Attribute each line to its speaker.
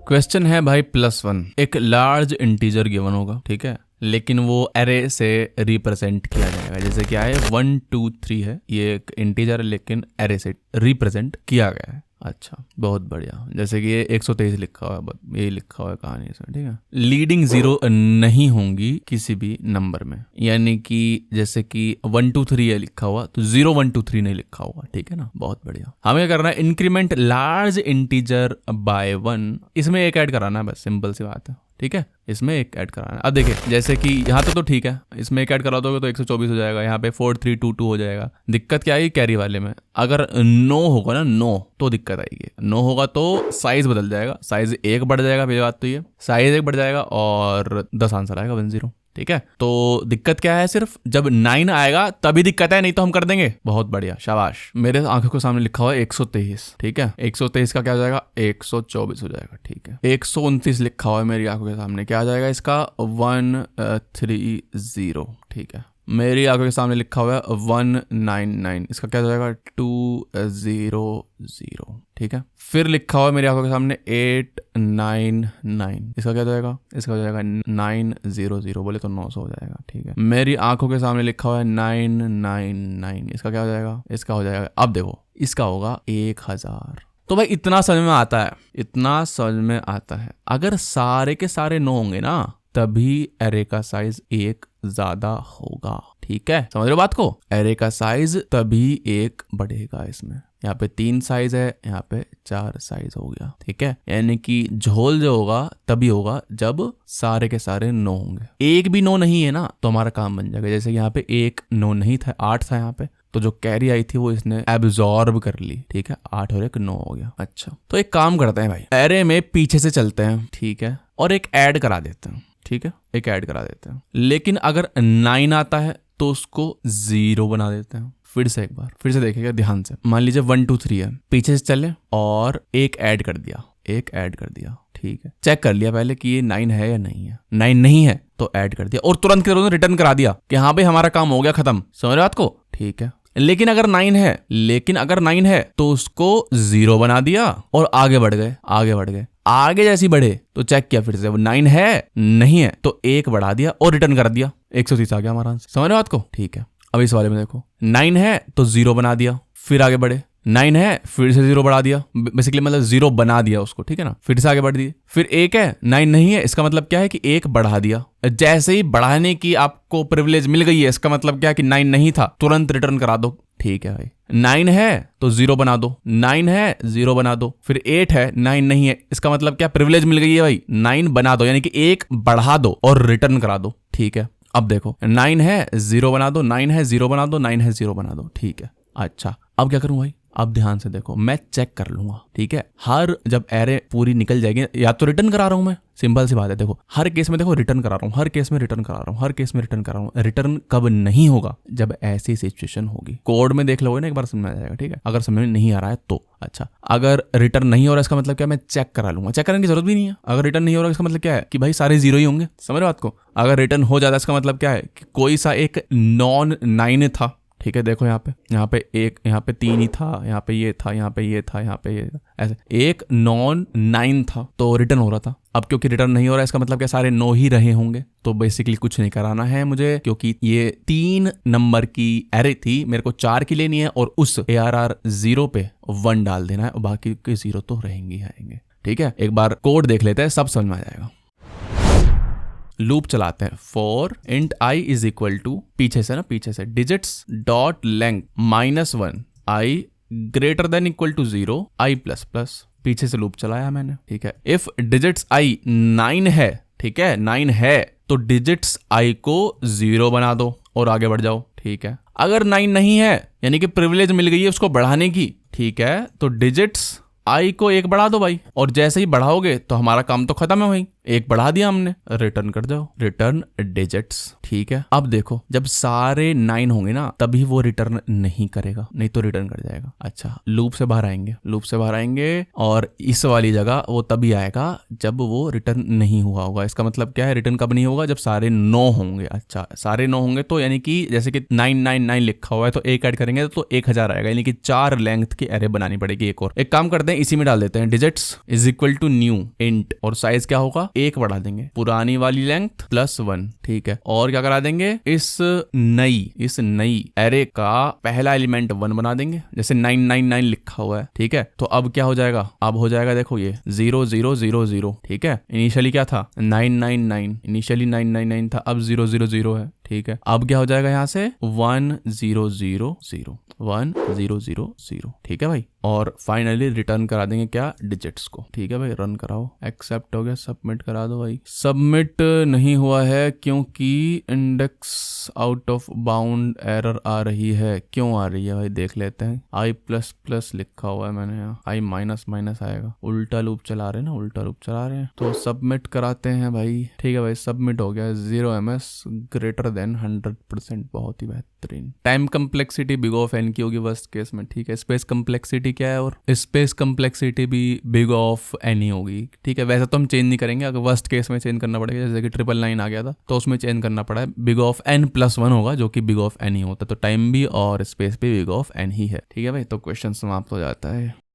Speaker 1: Question है भाई +1, एक लार्ज इंटीजर गिवन होगा, ठीक है, लेकिन वो एरे से रिप्रेजेंट किया जाएगा। जैसे क्या है 1 2 3 है, ये एक इंटीजर है लेकिन एरे से रिप्रेजेंट किया गया है। अच्छा, बहुत बढ़िया। जैसे कि ये 123 लिखा हुआ है, ये लिखा हुआ है कहानी इसमें, ठीक है। लीडिंग जीरो नहीं होंगी किसी भी नंबर में, यानी कि जैसे कि 1 2 3 है लिखा हुआ तो 0 1 2 3 नहीं लिखा हुआ, ठीक है ना। बहुत बढ़िया। हमें करना है इंक्रीमेंट लार्ज इंटीजर बाय 1, इसमें एक ऐड कराना है बस, सिंपल सी बात है, ठीक है। इसमें एक ऐड कराना है। अब देखिए जैसे कि यहाँ तो ठीक है, इसमें एक ऐड करा दोगे तो 124 हो जाएगा, यहाँ पे 4 3 2 2 हो जाएगा। दिक्कत क्या आएगी कैरी वाले में, अगर 9 होगा ना 9 तो दिक्कत आएगी। 9 होगा तो साइज बदल जाएगा, साइज 1 बढ़ जाएगा, पहली बात तो ये साइज 1 बढ़ जाएगा और 10 आंसर आएगा 10, ठीक है। तो दिक्कत क्या है, सिर्फ जब 9 आएगा तभी दिक्कत है, नहीं तो हम कर देंगे। बहुत बढ़िया, शाबाश। मेरे आंखों के सामने लिखा हुआ है 123, ठीक है। 123 का क्या हो जाएगा 124 हो जाएगा, ठीक है। 129 लिखा हुआ है मेरी आंखों के सामने, क्या आ जाएगा इसका 130, ठीक है। मेरी आंखों के सामने लिखा हुआ है 199, इसका क्या हो जाएगा 200, ठीक है। फिर लिखा हुआ है मेरी आंखों के सामने 899, इसका क्या हो जाएगा, इसका हो जाएगा 900, बोले तो 900 हो जाएगा, ठीक है। मेरी आंखों के सामने लिखा हुआ है 999, इसका क्या हो जाएगा, इसका हो जाएगा, अब देखो इसका होगा 1000। तो भाई इतना समझ में आता है, इतना समझ में आता है। अगर सारे के सारे 9 होंगे ना तभी एरे का साइज 1 ज्यादा होगा, ठीक है। समझ रहे हो बात को, एरे का साइज तभी 1 बढ़ेगा इसमें। यहाँ पे 3 साइज है, यहाँ पे 4 साइज हो गया, ठीक है। यानी कि झोल जो होगा तभी होगा जब सारे के सारे 9 होंगे। एक भी 9 नहीं है ना तो हमारा काम बन जाएगा। जैसे यहाँ पे 1 9 नहीं था, 8 था यहाँ पे, तो जो कैरी आई थी वो इसने एब्जॉर्ब कर ली, ठीक है। 8 और 1 9 हो गया। अच्छा, तो एक काम करते हैं भाई, एरे में पीछे से चलते हैं, ठीक है, और एक ऐड करा देते हैं, ठीक है। एक ऐड करा देते हैं, लेकिन अगर 9 आता है तो उसको 0 बना देते हैं। फिर से एक बार फिर से देखिएगा ध्यान से। मान लीजिए 1 2 3 है, पीछे से चले और एक ऐड कर दिया, एक ऐड कर दिया, ठीक है। चेक कर लिया पहले कि ये 9 है या नहीं है। 9 नहीं है तो ऐड कर दिया और तुरंत रिटर्न करा दिया कि हाँ भाई हमारा काम हो गया, खत्म। समझ रहे बात को, ठीक है। लेकिन अगर 9 है तो उसको 0 बना दिया और आगे बढ़ गए, आगे जैसी बढ़े तो चेक किया फिर से, वो 9 है नहीं है तो 1 बढ़ा दिया और रिटर्न कर दिया, 130 आ गया हमारा आंसर। समझ रहे बात को, ठीक है। अब इस वाले में देखो 9 है तो 0 बना दिया, फिर आगे बढ़े, 9 है फिर से 0 बढ़ा दिया, बेसिकली मतलब 0 बना दिया उसको, ठीक है ना। फिर से आगे बढ़ दिए, फिर 1 है 9 नहीं है, इसका मतलब क्या है कि 1 बढ़ा दिया। जैसे ही बढ़ाने की आपको प्रिविलेज मिल गई है, इसका मतलब क्या है कि 9 नहीं था, तुरंत रिटर्न करा दो, ठीक है भाई। 9 है तो 0 बना दो, 9 है 0 बना दो, फिर 8 है 9 नहीं है, इसका मतलब क्या, प्रिविलेज मिल गई है भाई, 9 बना दो, यानी कि 1 बढ़ा दो और रिटर्न करा दो, ठीक है। अब देखो 9 है 0 बना दो, 9 है 0 बना दो, 9 है 0 बना दो, ठीक है। अच्छा, अब क्या करूं भाई, अब ध्यान से देखो, मैं चेक कर लूंगा, ठीक है। हर जब एरे पूरी निकल जाएगी, या तो रिटर्न करा रहा हूं मैं, सिंपल सी बात है। देखो हर केस में देखो रिटर्न करा रहा हूं, हर केस में रिटर्न करा रहा हूं, हर केस में रिटर्न करा रहा हूं। रिटर्न कब नहीं होगा, जब ऐसी सिचुएशन होगी। कोड में देख लोगे ना एक बार, समझ में आ जाएगा, ठीक है। अगर समझ में नहीं आ रहा है तो अच्छा, अगर रिटर्न नहीं हो रहा इसका मतलब क्या, मैं चेक करा लूंगा। चेक करने की जरूरत भी नहीं है। अगर रिटर्न नहीं हो रहा इसका मतलब क्या है कि भाई सारे 0 ही होंगे। समझ रहे बात को। अगर रिटर्न हो जाता है इसका मतलब क्या है कि कोई सा एक नॉन 9 था, ठीक है। देखो यहाँ पे 1, यहाँ पे 3 ही था, यहाँ पे ये था, यहाँ पे ये था, यहाँ पे ये था, ऐसे एक नॉन 9 था तो रिटर्न हो रहा था। अब क्योंकि रिटर्न नहीं हो रहा है इसका मतलब क्या, सारे 9 ही रहे होंगे, तो बेसिकली कुछ नहीं कराना है मुझे, क्योंकि ये 3 नंबर की एरे थी, मेरे को 4 की लेनी है और उस ARR 0 पे 1 डाल देना है और बाकी के 0 तो रहेंगे, ठीक है। एक बार कोड देख लेते हैं, सब समझ में आ जाएगा। लूप चलाते हैं, for int i is equal to, पीछे से digits dot length -1 i greater than equal to 0 i plus plus. पीछे से लूप चलाया मैंने, ठीक है। इफ डिजिट्स i 9 है, ठीक है, 9 है तो डिजिट्स i को 0 बना दो और आगे बढ़ जाओ, ठीक है। अगर 9 नहीं है, यानी कि प्रिविलेज मिल गई है उसको बढ़ाने की, ठीक है, तो डिजिट्स i को 1 बढ़ा दो भाई, और जैसे ही बढ़ाओगे तो हमारा काम तो खत्म है भाई। एक बढ़ा दिया हमने, रिटर्न कर जाओ, रिटर्न डिजिट्स। ठीक है, अब देखो जब सारे 9 होंगे ना तभी वो रिटर्न नहीं करेगा, नहीं तो रिटर्न कर जाएगा। अच्छा, लूप से बाहर आएंगे, लूप से बाहर आएंगे और इस वाली जगह वो तभी आएगा जब वो रिटर्न नहीं हुआ होगा। इसका मतलब क्या है, रिटर्न कब नहीं होगा, जब सारे 9 होंगे। अच्छा, सारे 9 होंगे तो यानी कि जैसे कि 999 लिखा हुआ है तो एक ऐड करेंगे तो 1000 आएगा, यानी कि 4 लेंथ की एरे बनानी पड़ेगी। एक और एक काम करते हैं, इसी में डाल देते हैं digits is equal to new int, और साइज क्या होगा, 1 बढ़ा देंगे, पुरानी वाली लेंथ +1। ठीक है, और क्या करा देंगे, इस नई एरे का पहला एलिमेंट 1 बना देंगे, जैसे 999 लिखा हुआ है। ठीक है, तो अब क्या हो जाएगा, अब हो जाएगा देखो ये 0000। ठीक है, इनिशियली क्या था 999, इनिशियली 999 था, अब 000 है। ठीक है, अब क्या हो जाएगा यहाँ से 1000। ठीक है भाई, और फाइनली रिटर्न करा देंगे क्या, डिजिट्स को। ठीक है भाई, रन कराओ, एक्सेप्ट हो गया, सबमिट करा दो भाई। सबमिट नहीं हुआ है क्योंकि index out of bound error आ रही है। क्यों आ रही है भाई, देख लेते हैं। I++ लिखा हुआ है मैंने यहाँ, I- आएगा। उल्टा लूप चला रहे हैं ना, उल्टा लूप चला रहे हैं, तो सबमिट कराते हैं भाई। ठीक है भाई, सबमिट हो गया। 0 ms ग्रेटर देन 100%, बहुत ही बेहतरीन। Time complexity big of n की होगी वर्स्ट केस में। ठीक है, स्पेस कम्प्लेक्सिटी क्या है, और स्पेस कम्प्लेक्सिटी भी बिग ऑफ n ही होगी। ठीक है, वैसे तो हम चेंज नहीं करेंगे, अगर वर्स्ट केस में चेंज करना पड़ेगा, जैसे कि 999 आ गया था तो उसमें चेंज करना पड़ा है, बिग ऑफ n+1 होगा जो कि बिग ऑफ n ही होता है, तो टाइम भी और स्पेस भी बिग ऑफ n ही है। ठीक है भाई, तो क्वेश्चन समाप्त हो जाता है।